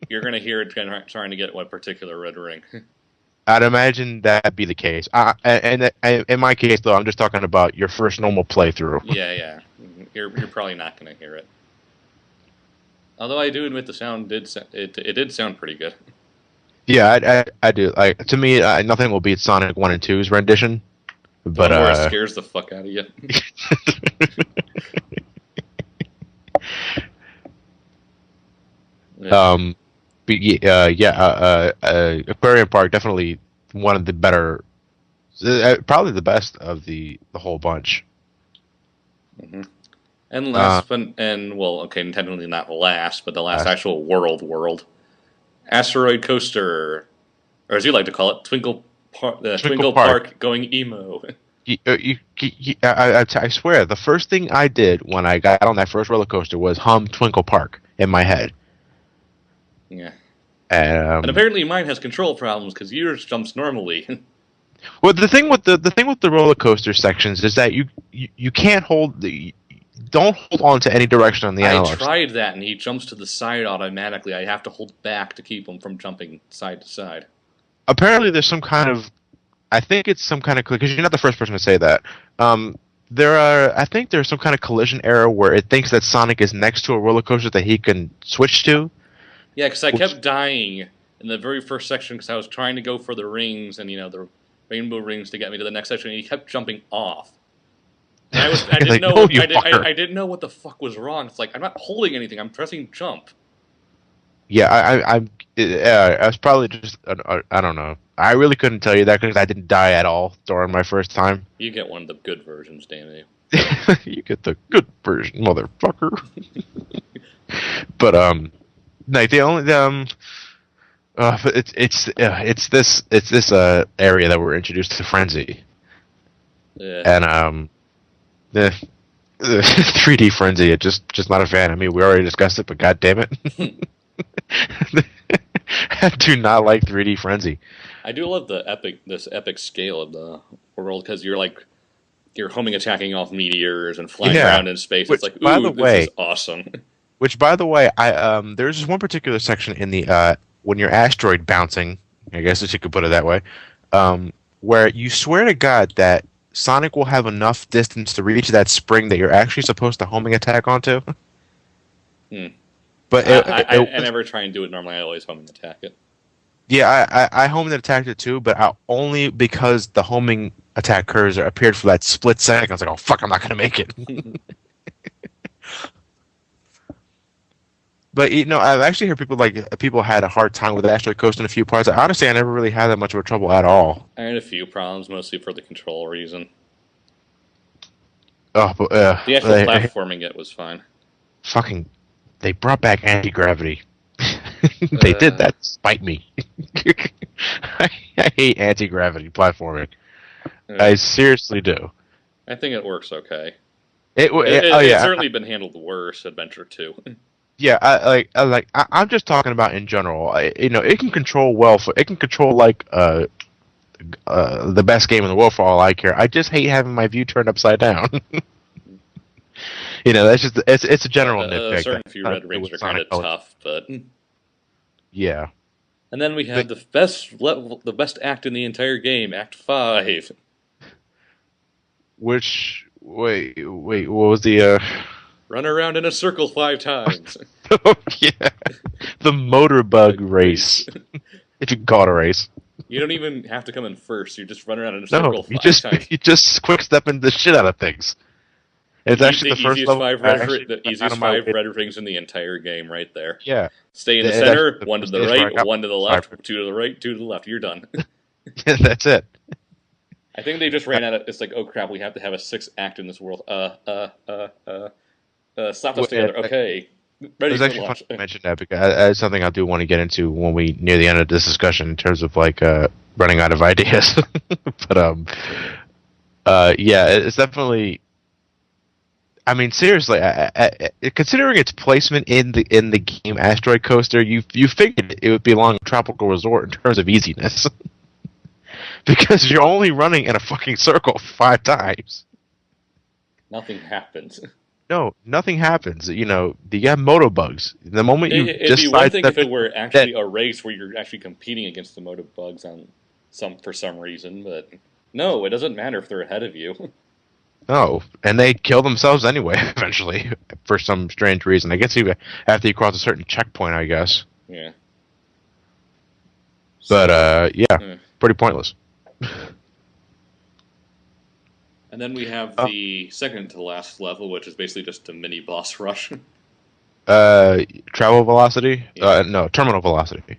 you're gonna hear it trying to get one particular red ring. I'd imagine that'd be the case. And in my case, though, I'm just talking about your first normal playthrough. Yeah. You're probably not gonna hear it. Although I do admit the sound did sound pretty good. Yeah, I do. Like to me, nothing will beat Sonic 1 and 2's rendition. The But one where it scares the fuck out of you. um, Aquarium Park definitely one of the better, probably the best of the whole bunch. Mm-hmm. And technically not last, but the last actual world, Asteroid Coaster, or as you like to call it, Twinkle Park going emo. I swear, the first thing I did when I got on that first roller coaster was hum Twinkle Park in my head. Yeah. And apparently mine has control problems because yours jumps normally. Well, the thing with the roller coaster sections is that you can't don't hold on to any direction on the analog. I tried that, and he jumps to the side automatically. I have to hold back to keep him from jumping side to side. Apparently, there's some kind of, I think it's some kind of, because you're not the first person to say that. I think there's some kind of collision error where it thinks that Sonic is next to a roller coaster that he can switch to. Yeah, because I kept dying in the very first section because I was trying to go for the rings and the rainbow rings to get me to the next section, and he kept jumping off. I didn't know what the fuck was wrong. It's like I'm not holding anything. I'm pressing jump. Yeah, I was probably just I don't know. I really couldn't tell you that because I didn't die at all during my first time. You get one of the good versions, damn you. You get the good version, motherfucker. But like the only but it's this area that we're introduced to Frenzy. Yeah. And 3D Frenzy, just not a fan. I mean, we already discussed it, but god damn it. I do not like 3D Frenzy. I do love this epic scale of the world because you're homing attacking off meteors and flying around in space. It's like, ooh, this is awesome. Which, by the way, there's this one particular section in the when you're asteroid bouncing, I guess if you could put it that way, where you swear to God that Sonic will have enough distance to reach that spring that you're actually supposed to homing attack onto. But I never try and do it normally. I always homing attack it. Yeah, I homing attacked it too, but only because the homing attack cursor appeared for that split second. I was like, oh fuck, I'm not gonna make it. But I've actually heard people had a hard time with Asteroid Coaster in a few parts. Honestly, I never really had that much of a trouble at all. I had a few problems, mostly for the control reason. Oh, but the actual platforming it was fine. Fucking, they brought back anti-gravity. They did that to spite me. I hate anti-gravity platforming. I seriously do. I think it works okay. It's certainly been handled worse. Adventure 2. Yeah, I'm just talking about in general. It can control well. It can control the best game in the world for all I care. I just hate having my view turned upside down. That's just it's a general nitpick. Certain few red rings are kind of tough, but yeah. And then we have the best act in the entire game, Act 5. Which wait, what was the Run around in a circle 5 times. Oh, yeah. The motor bug race. If you can call it a race. You don't even have to come in first. You just run around in a circle 5 times. You just quick step into the shit out of things. It's actually the first level. The easiest 5 red rings in the entire game right there. Yeah. Stay in the center, 1 to the right, 1 to the left, 2 to the right, 2 to the left. You're done. Yeah, that's it. I think they just ran out of... It's like, oh crap, we have to have a 6th act in this world. Slap us together. Okay. Ready for launch. Funny to mention that because that's something I do want to get into when we near the end of this discussion in terms of running out of ideas. But yeah, it's definitely. I mean, seriously, considering its placement in the game Asteroid Coaster, you figured it would be along a tropical resort in terms of easiness, because you're only running in a fucking circle 5 times. Nothing happens. No, nothing happens. You have moto bugs. The moment you It'd just be one thing sidestep if it it, were dead. actually a race where you're actually competing against the motive bugs on for some reason, but no, it doesn't matter if they're ahead of you. No, and they kill themselves anyway eventually for some strange reason. I guess you after you cross a certain checkpoint, I guess. Yeah. But So, yeah, eh. pretty pointless. And then we have Uh, the second to last level, which is basically just a mini boss rush. uh, travel velocity? Yeah. No, terminal velocity.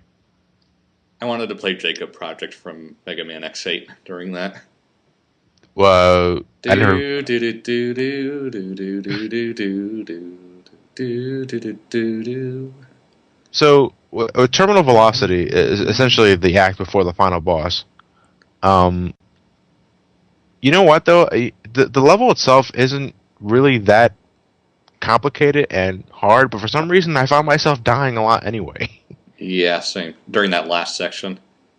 I wanted to play Jacob Project from Mega Man X8 during that. I never. Do do do do do do do do do do do do do do do. So, terminal velocity is essentially the act before the final boss. Um, you know what though? The level itself isn't really that complicated and hard, but for some reason I found myself dying a lot anyway. Yeah, same. During that last section.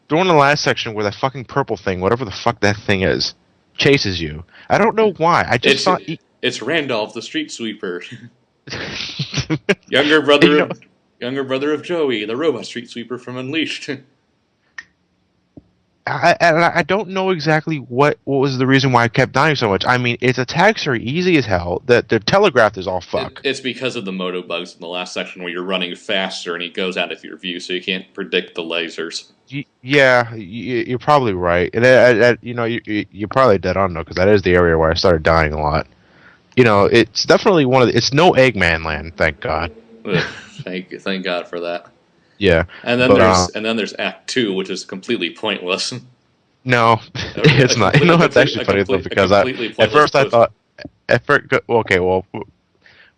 During the last section where that fucking purple thing, whatever the fuck that thing is, chases you. I don't know why. I just It's thought. it's Randolph, the street sweeper, you younger brother know, of younger brother of Joey, the robot street sweeper from Unleashed. I don't know exactly what was the reason why I kept dying so much. I mean, its attacks are easy as hell. The telegraph is all fuck. It's because of the moto bugs in the last section where you're running faster and he goes out of your view, so you can't predict the lasers. Yeah, you're probably right, and you're probably dead on though, because that is the area where I started dying a lot. It's definitely it's no Eggman land, thank God. Ugh, thank God for that. Yeah, And then but there's Act Two, which is completely pointless. No, it's not. It's actually funny though, because at first I thought okay, well,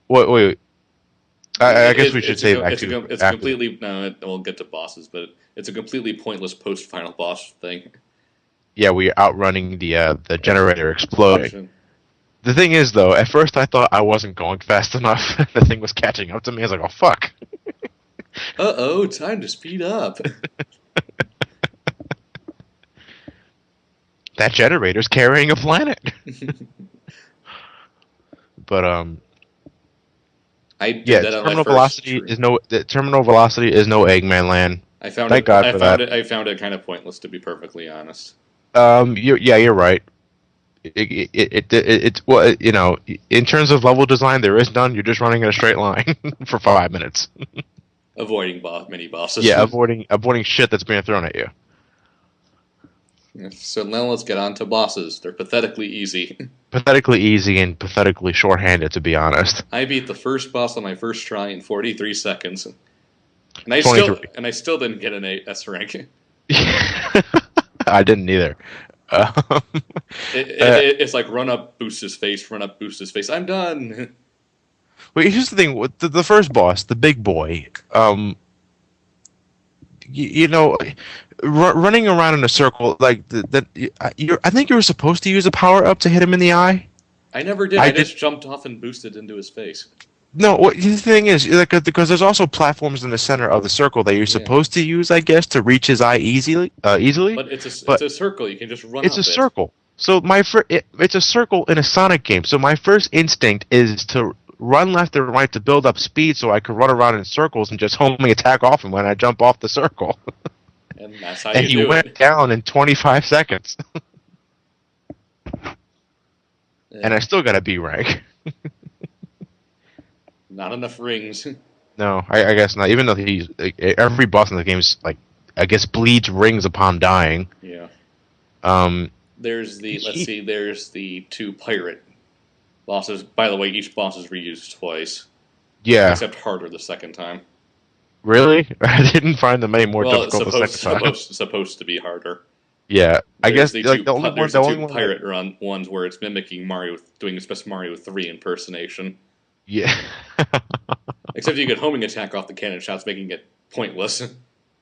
wait. I guess we should save Act Two it's after. completely no. We'll get to bosses, but it's a completely pointless post final boss thing. Yeah, we are outrunning the generator exploding. Explosion. The thing is, though, at first I thought I wasn't going fast enough. The thing was catching up to me. I was like, oh fuck. Time to speed up. That generator's carrying a planet. But I did yeah, that on my terminal first velocity tree. is no the terminal velocity is no Eggman land. I found Thank it. God for that. I found it kind of pointless, to be perfectly honest. You're right. It's well, in terms of level design, there is none. You're just running in a straight line for 5 minutes. Avoiding mini bosses. Yeah, avoiding shit that's being thrown at you. So now let's get on to bosses. They're pathetically easy. Pathetically easy and pathetically shorthanded, to be honest. I beat the first boss on my first try in 43 seconds, and 23. I still didn't get an S rank. I didn't either. It's like run up, boost his face, run up, boost his face. I'm done. Wait, here's the thing: with the first boss, the big boy, running around in a circle like I think you were supposed to use a power up to hit him in the eye. I never did. I just jumped off and boosted into his face. No, the thing is, because there's also platforms in the center of the circle that you're supposed to use, I guess, to reach his eye easily. But it's a circle. You can just run. It's a circle. So it's a circle in a Sonic game. So my first instinct is to run left and right to build up speed, so I could run around in circles and just homing attack off him when I jump off the circle. And that's how and you do it. And he went down in 25 seconds. Yeah. And I still got a B rank. Not enough rings. No, I guess not. Even though every boss in the game is I guess bleeds rings upon dying. Yeah. There's the two pirate bosses. By the way, each boss is reused twice. Yeah. Except harder the second time. Really? I didn't find them any more difficult the second time. Supposed to be harder. Yeah, I guess the only pirate ones where it's mimicking Mario, doing its best Mario 3 impersonation. Yeah. Except you get homing attack off the cannon shots, making it pointless.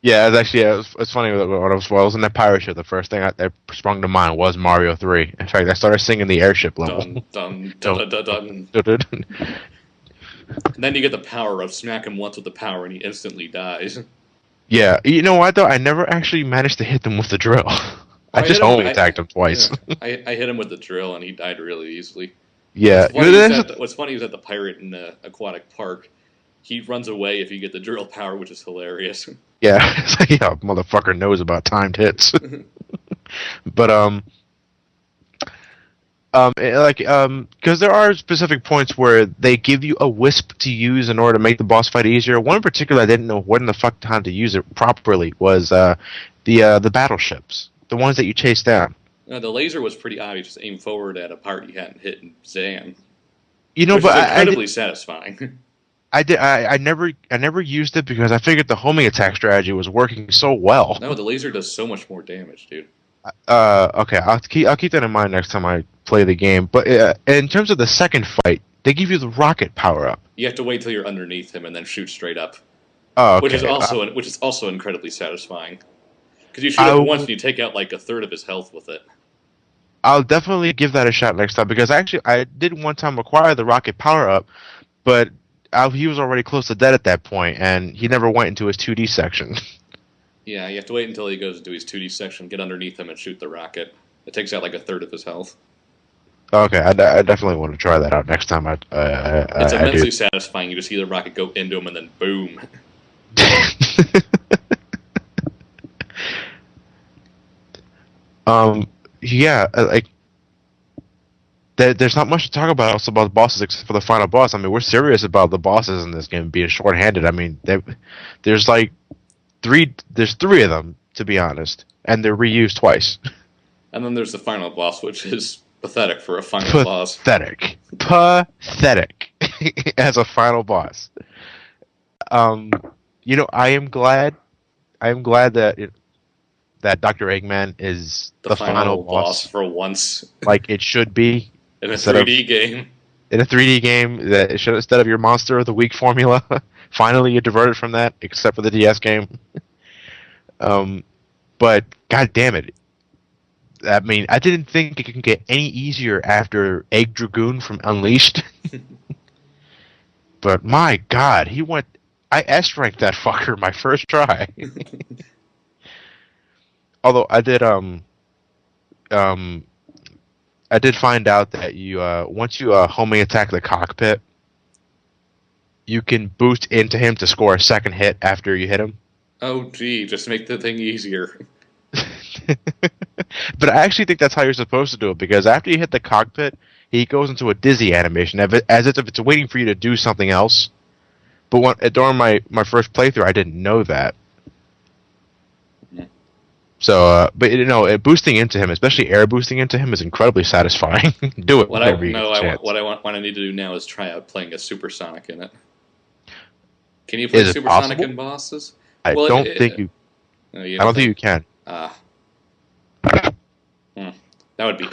Yeah, it's funny when I was in that pirate ship. The first thing that sprung to mind was Mario 3. In fact, I started singing the airship level. Dun, dun, dun, dun, dun. And then you get the power of smack him once with the power, and he instantly dies. Yeah, you know what though? I never actually managed to hit them with the drill. I just homing attacked him twice. Yeah. I hit him with the drill, and he died really easily. Yeah. What's funny is that the pirate in the aquatic park, he runs away if you get the drill power, which is hilarious. Yeah. It's like, yeah, motherfucker knows about timed hits. But because there are specific points where they give you a wisp to use in order to make the boss fight easier. One in particular, I didn't know when the fuck time to use it properly was the battleships, the ones that you chase down. The laser was pretty obvious. Just aim forward at a part you hadn't hit, and zam. You know, Which but is incredibly satisfying. I never used it because I figured the homing attack strategy was working so well. No, the laser does so much more damage, dude. Okay, I'll keep that in mind next time I play the game. But in terms of the second fight, they give you the rocket power up. You have to wait till you're underneath him and then shoot straight up. Oh, okay. Which is also incredibly satisfying. Because you shoot him once and you take out like a third of his health with it. I'll definitely give that a shot next time because actually I did one time acquire the rocket power up, but he was already close to dead at that point, and he never went into his 2D section. Yeah, you have to wait until he goes into his 2D section, get underneath him, and shoot the rocket. It takes out like a third of his health. Okay, I definitely want to try that out next time. It's immensely satisfying. You just see the rocket go into him, and then boom. Yeah, there's not much to talk about else about the bosses except for the final boss. I mean, we're serious about the bosses in this game being short-handed. I mean, there's like there's three of them, to be honest, and they're reused twice. And then there's the final boss, which is pathetic for a final boss. Pathetic as a final boss. You know, I am glad that Dr. Eggman is the final boss for once, like it should be in a 3D game. In a 3D game, that it should, instead of your Monster of the Week formula, finally you diverted from that, except for the DS game. But god damn it! I mean, I didn't think it could get any easier after Egg Dragoon from Unleashed. But my god, I S-ranked that fucker my first try. Although I did find out that you once you homing attack the cockpit, you can boost into him to score a second hit after you hit him. Oh gee, just make the thing easier. But I actually think that's how you're supposed to do it, because after you hit the cockpit, he goes into a dizzy animation, as if it's waiting for you to do something else. But during my first playthrough, I didn't know that. So, but you know, boosting into him, especially air boosting into him, is incredibly satisfying. Do it. What I need to do now is try out playing a supersonic in it. Can you play supersonic in bosses? I don't think you can. That would be.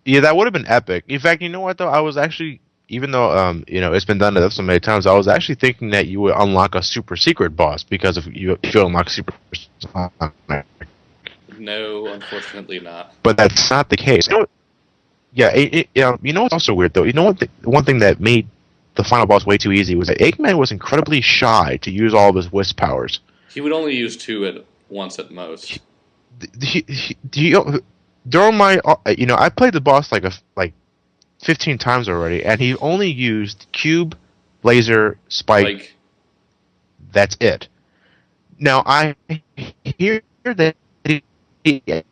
Yeah, that would have been epic. In fact, you know what though? I was actually, even though you know, it's been done to this so many times, I was actually thinking that you would unlock a super secret boss because if you unlock super. No, unfortunately not. But that's not the case. Yeah, you know what's also weird though? You know what? One thing that made the final boss way too easy was that Eggman was incredibly shy to use all of his wisp powers. He would only use two at once at most. During my, you know, I played the boss like 15 times already, and he only used cube, laser, spike. That's it. Now I hear that he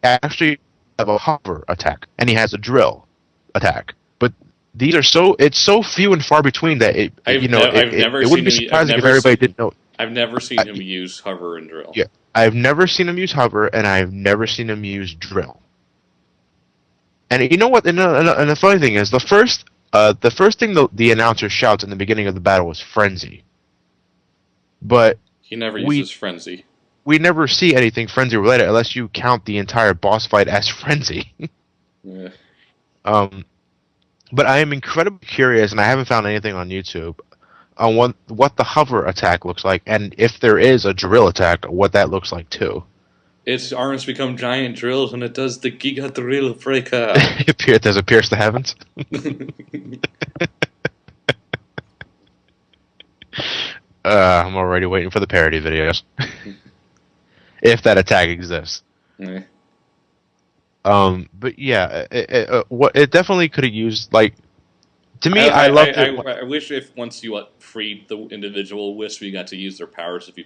actually have a hover attack, and he has a drill attack, but these are it's so few and far between that it wouldn't be surprising if everybody didn't know. I've never seen him use hover and drill. Yeah, I've never seen him use hover, and I've never seen him use drill. And you know what? And the funny thing is, the first thing the announcer shouts in the beginning of the battle is frenzy. But he never uses frenzy. We never see anything frenzy related unless you count the entire boss fight as frenzy. Yeah. But I am incredibly curious, and I haven't found anything on YouTube on what the hover attack looks like, and if there is a drill attack, what that looks like too. Its arms become giant drills, and it does the Giga Drill Breaker. Does it pierce the heavens? I'm already waiting for the parody videos. If that attack exists. Yeah. But yeah, it definitely could have used like. To me, I loved it. I wish if once you freed the individual wisps, you got to use their powers if you